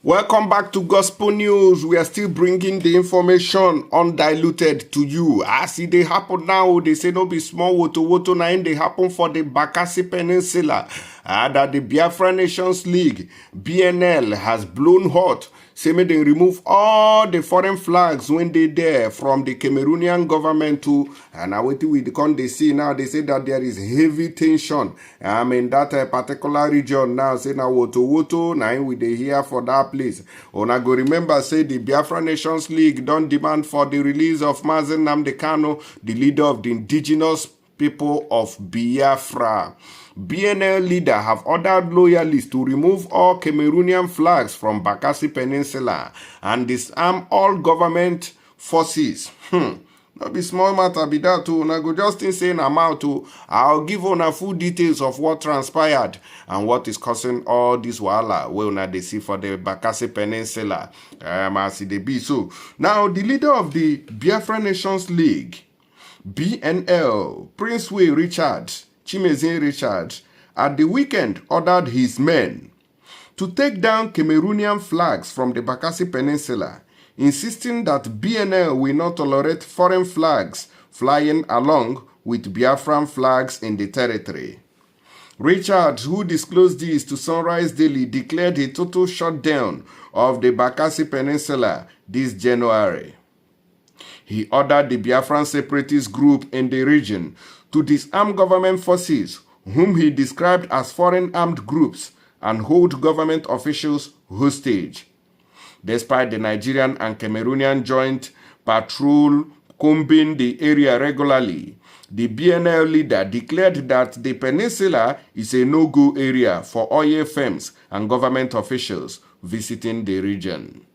Welcome back to Gospel News. We are still bringing the information undiluted to you. As they happen now, they say no be small woto na they happen for the Bakassi Peninsula. That the Biafra Nations League, BnL, has blown hot. Say may they remove all the foreign flags when they there from the Cameroonian government too. And now what they see now, they say that there is heavy tension in that particular region now. Say now woto now we they here for that place. Una go remember say the Biafra Nations League don't demand for the release of Mazen Nnamdi Kanu, the leader of the indigenous people of Biafra. BnL leader have ordered loyalists to remove all Cameroonian flags from Bakassi Peninsula and disarm all government forces. Not be small matter be that too. Una go just in saying amount to. I'll give una full details of what transpired and what is causing all this wahala wey una dey see for the Bakassi Peninsula. As it be so. Now the leader of the Biafra Nations League, BnL, Prince Richard Chimezin Richard, at the weekend ordered his men to take down Cameroonian flags from the Bakassi Peninsula, insisting that BnL will not tolerate foreign flags flying along with Biafran flags in the territory. Richard, who disclosed this to Sunrise Daily, declared a total shutdown of the Bakassi Peninsula this January. He ordered the Biafran separatist group in the region to disarm government forces, whom he described as foreign armed groups, and hold government officials hostage. Despite the Nigerian and Cameroonian joint patrol combing the area regularly, the BnL leader declared that the peninsula is a no-go area for oil firms and government officials visiting the region.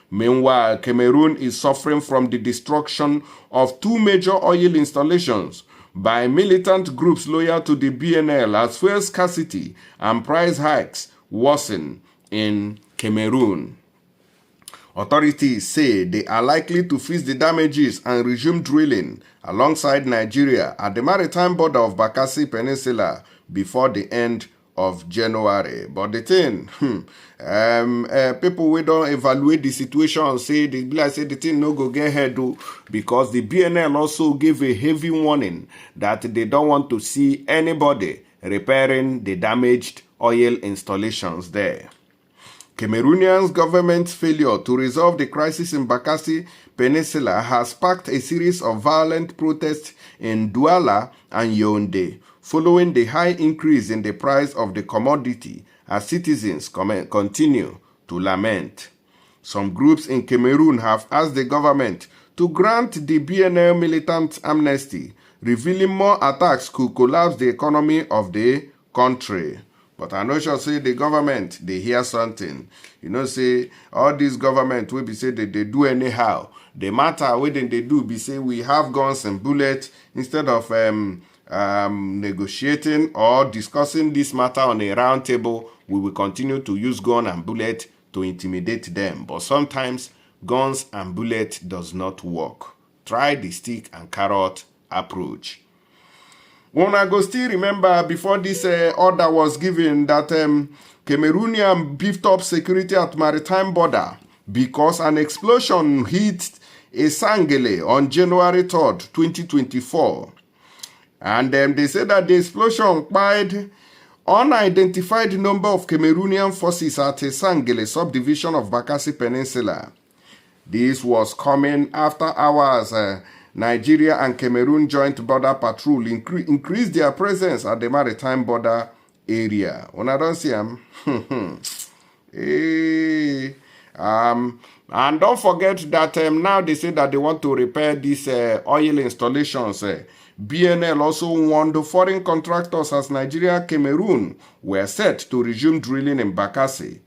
Meanwhile, Cameroon is suffering from the destruction of two major oil installations by militant groups loyal to the BnL as fuel scarcity and price hikes worsen in Cameroon. Authorities say they are likely to fix the damages and resume drilling alongside Nigeria at the maritime border of Bakassi Peninsula before the end of January. But the thing, people we don't evaluate the situation say the thing no go get head because the BnL also gave a heavy warning that they don't want to see anybody repairing the damaged oil installations there. Cameroonian government's failure to resolve the crisis in Bakassi Peninsula has sparked a series of violent protests in Douala and Yaoundé, following the high increase in the price of the commodity as citizens continue to lament. Some groups in Cameroon have asked the government to grant the BnL militant amnesty, revealing more attacks could collapse the economy of the country. But I know sure say the government, they hear something. You know, say all this government will be say that they do anyhow. The matter what they do be say we have guns and bullets instead of negotiating or discussing this matter on a round table. We will continue to use gun and bullet to intimidate them. But sometimes guns and bullet does not work. Try the stick and carrot approach. One I go still remember before this order was given that Cameroonian beefed up security at maritime border because an explosion hit a Sangele on January 3rd, 2024. And they said that the explosion killed unidentified number of Cameroonian forces at a Sangele subdivision of Bakassi Peninsula. This was coming after hours. Nigeria and Cameroon joint border patrol increased their presence at the maritime border area. Una don't see them. And don't forget that now they say that they want to repair these oil installations. BnL also warned the foreign contractors as Nigeria and Cameroon were set to resume drilling in Bakassi.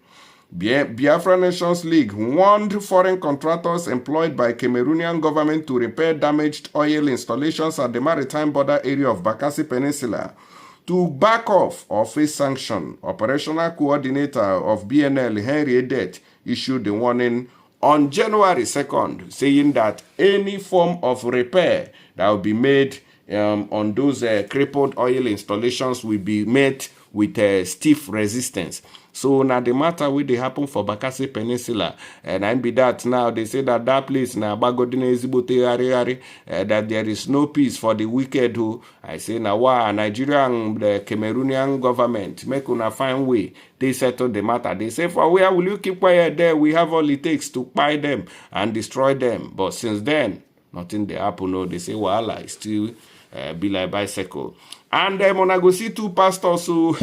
Biafra Nations League warned foreign contractors employed by Cameroonian government to repair damaged oil installations at the maritime border area of Bakassi Peninsula to back off or face sanction. Operational coordinator of BnL, Henry Edet, issued the warning on January 2nd, saying that any form of repair that will be made on those crippled oil installations will be met with stiff resistance. So now the matter where they happen for Bakassi Peninsula, and I be that now they say that place now that there is no peace for the wicked who I say now why Nigerian the Cameroonian government make una find way they settle the matter. They say for where will you keep quiet there? We have all it takes to buy them and destroy them. But since then nothing they happen. No, they say wahala is still be like bicycle. And when I go see two pastors who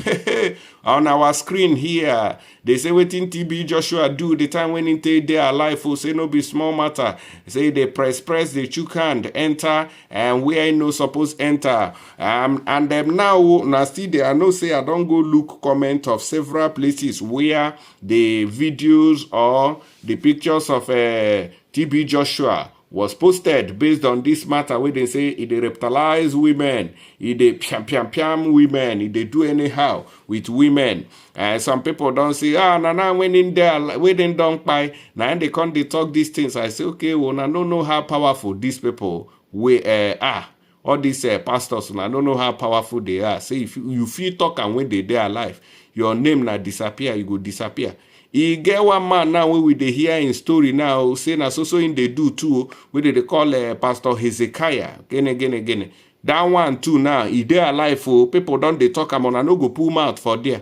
on our screen here, they say waiting TB Joshua do the time when they their alive who say no be small matter. Say they press they chook hand enter and where I no suppose enter. And them now still they are no say I don't go look comment of several places where the videos or the pictures of TB Joshua was posted based on this matter where they say they reptilize women, they piam women, they do anyhow with women. And some people don't say, nah, when in there, when they don't buy, now they can't they talk these things. I say, okay, well, I don't know how powerful these people are. All these pastors, I don't know how powerful they are. Say, if you feel talk and when they alive, your name now disappear, you go disappear. He get one man now where we they hear in story now saying so in they do too where they call Pastor Hezekiah again. That one too now he they alive for people don't they talk am on no go pull mouth for there.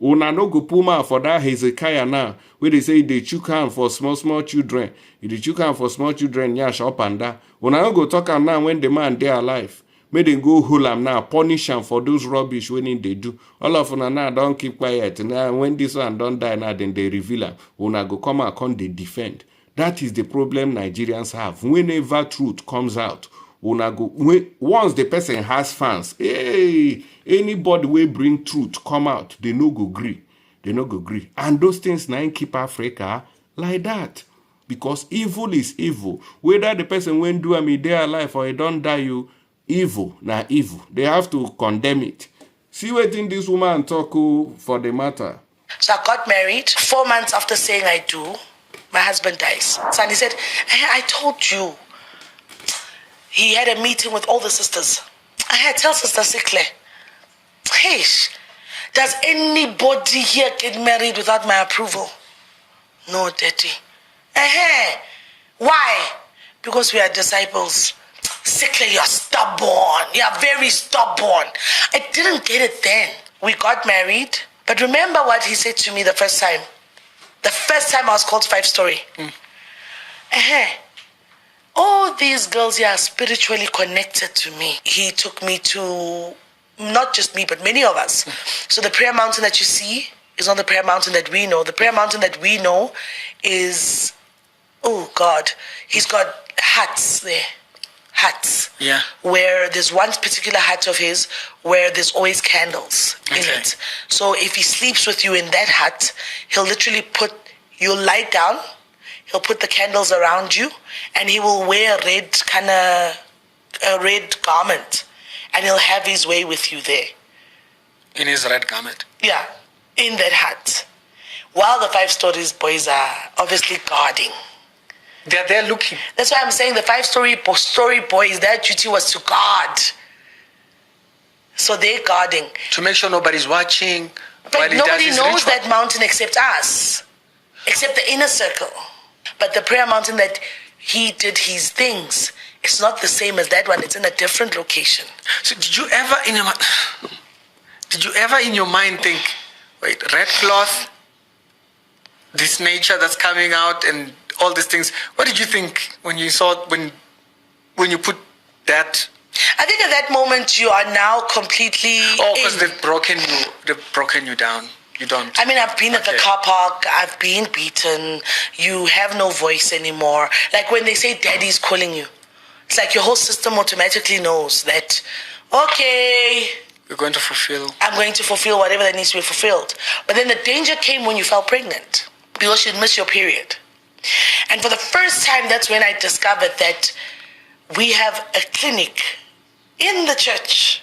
Una no go pull mouth for that Hezekiah now where they say they chook hand for small children. If they chook hand for small children, yash up and down. Una no go talk am now when the man they alive. May they go hold am now, punish am for those rubbish when they do. All of una now don't keep quiet. Now when this one don't die now, then they reveal am. Una go come and come they defend. That is the problem Nigerians have. Whenever truth comes out, una go once the person has fans, hey, anybody will bring truth come out, they no go agree. They no go agree. And those things now keep Africa like that. Because evil is evil. Whether the person went do am in their life or he don't die you. Evil, na evil. They have to condemn it. See what in this woman talk for the matter. So I got married. 4 months after saying I do, my husband dies. So he said, I told you. He had a meeting with all the sisters. I had tell Sister Sikle, hey, does anybody here get married without my approval? No, Daddy. Why? Because we are disciples. Sickly, you're stubborn. You're very stubborn. I didn't get it then. We got married. But remember what he said to me the first time. The first time I was called 5-story. All these girls here are spiritually connected to me. He took me to, not just me, but many of us. So the prayer mountain that you see is not the prayer mountain that we know. The prayer mountain that we know is, oh God, he's got huts there. Huts. Yeah. Where there's one particular hut of his where there's always candles in it. So if he sleeps with you in that hut, he'll literally you'll lie down, he'll put the candles around you, and he will wear a red garment, and he'll have his way with you there. In his red garment? Yeah, in that hut. While the 5-stories boys are obviously guarding. They're there looking. That's why I'm saying the 5-story boys, their duty was to guard. So they're guarding. To make sure nobody's watching. But nobody knows that mountain except us. Except the inner circle. But the prayer mountain that he did his things, it's not the same as that one. It's in a different location. So did you ever in your mind think, wait, red cloth, this nature that's coming out and all these things. What did you think when you saw when you put that? I think at that moment you are now completely. Oh, because they've broken you down. You don't. I mean, I've been at the car park. I've been beaten. You have no voice anymore. Like when they say daddy's calling you, it's like your whole system automatically knows that. Okay. You're going to fulfill. I'm going to fulfill whatever that needs to be fulfilled. But then the danger came when you fell pregnant because you'd miss your period. And for the first time, that's when I discovered that we have a clinic in the church.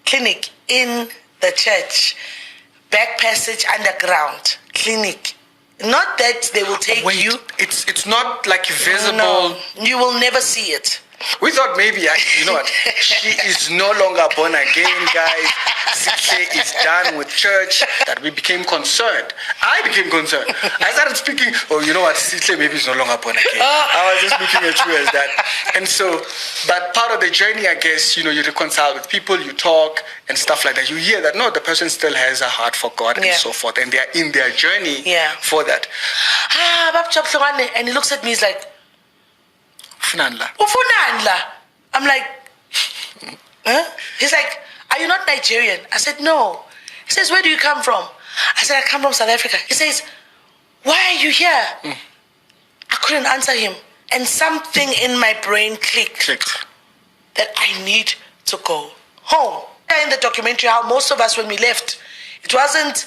Clinic in the church. Back passage underground. Clinic. Not that they will take you. It's not like visible. No, you will never see it. We thought maybe, you know what, she is no longer born again, guys. Sihle is done with church. That we became concerned. I became concerned. I started speaking, oh, you know what, Sihle maybe is no longer born again. I was just looking at you as that. And so, but part of the journey, I guess, you know, you reconcile with people, you talk and stuff like that. You hear that, no, the person still has a heart for God and so forth. And they are in their journey for that. And he looks at me, he's like, Ufunandla. I'm like, huh? He's like, are you not Nigerian? I said, no. He says, where do you come from? I said, I come from South Africa. He says, why are you here? I couldn't answer him. And something in my brain clicked. That I need to go home. In the documentary, how most of us, when we left, it wasn't,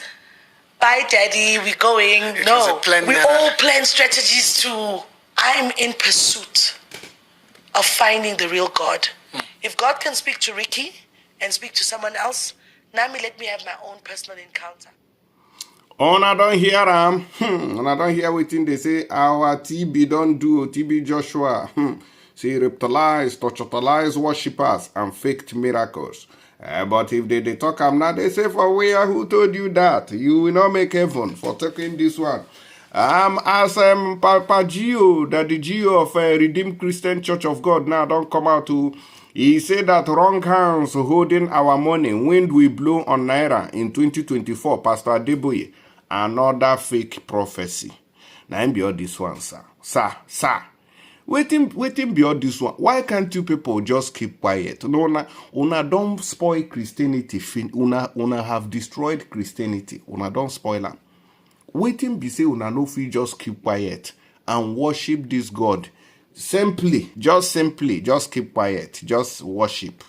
bye daddy, we're going. No, we all planned strategies to, I'm in pursuit of finding the real God. If God can speak to Ricky and speak to someone else, Nami, let me have my own personal encounter. I don't hear I don't hear wetin they say our TB don't do, TB Joshua. Say reptilize, torturalize worshippers and faked miracles. But if they talk now, they say for where, who told you that? You will not make heaven for taking this one. As Papa Gio, that the Gio of Redeemed Christian Church of God now don't come out to, he said that wrong hands holding our money, wind will blow on Naira in 2024, Pastor Adeboye, another fake prophecy. Now I'm beyond this one, sir. Sir. Waiting beyond this one. Why can't you people just keep quiet? Una don't spoil Christianity. Una have destroyed Christianity. Una don't spoil them. Waiting be say una no free just keep quiet and worship this God. Simply, just keep quiet. Just worship.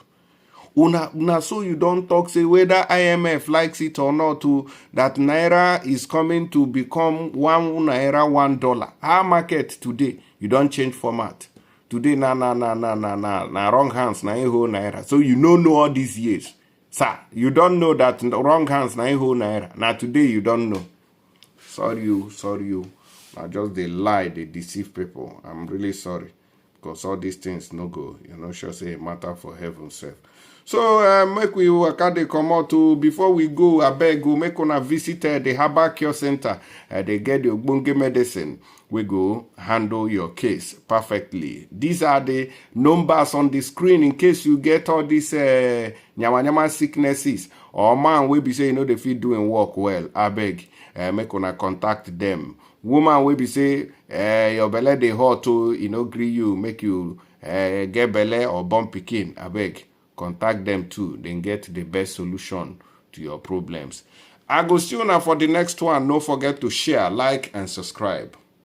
Una so you don't talk say whether IMF likes it or not to that Naira is coming to become $1 $1. Our market today, you don't change format. Today na wrong hands na whole Naira. So you don't know all these years. Sir, you don't know that wrong hands na whole Naira. Now today you don't know. Sorry you. I just they lie, they deceive people. I'm really sorry. Because all these things no go. You know, sure say it matter for heaven's sake. So make we work out they come out to before we go, I beg you, make una visit the Herbal Cure Center. They get the Ogbonge medicine. We go handle your case perfectly. These are the numbers on the screen in case you get all these nyama sicknesses. Or man will be saying, you know, they feel doing work well. I beg, make una contact them. Woman will be say, your belly they hot to, you know, agree you, make you get belly or born pikin. I beg. Contact them too, then get the best solution to your problems. I go see you now for the next one. Don't forget to share, like, and subscribe.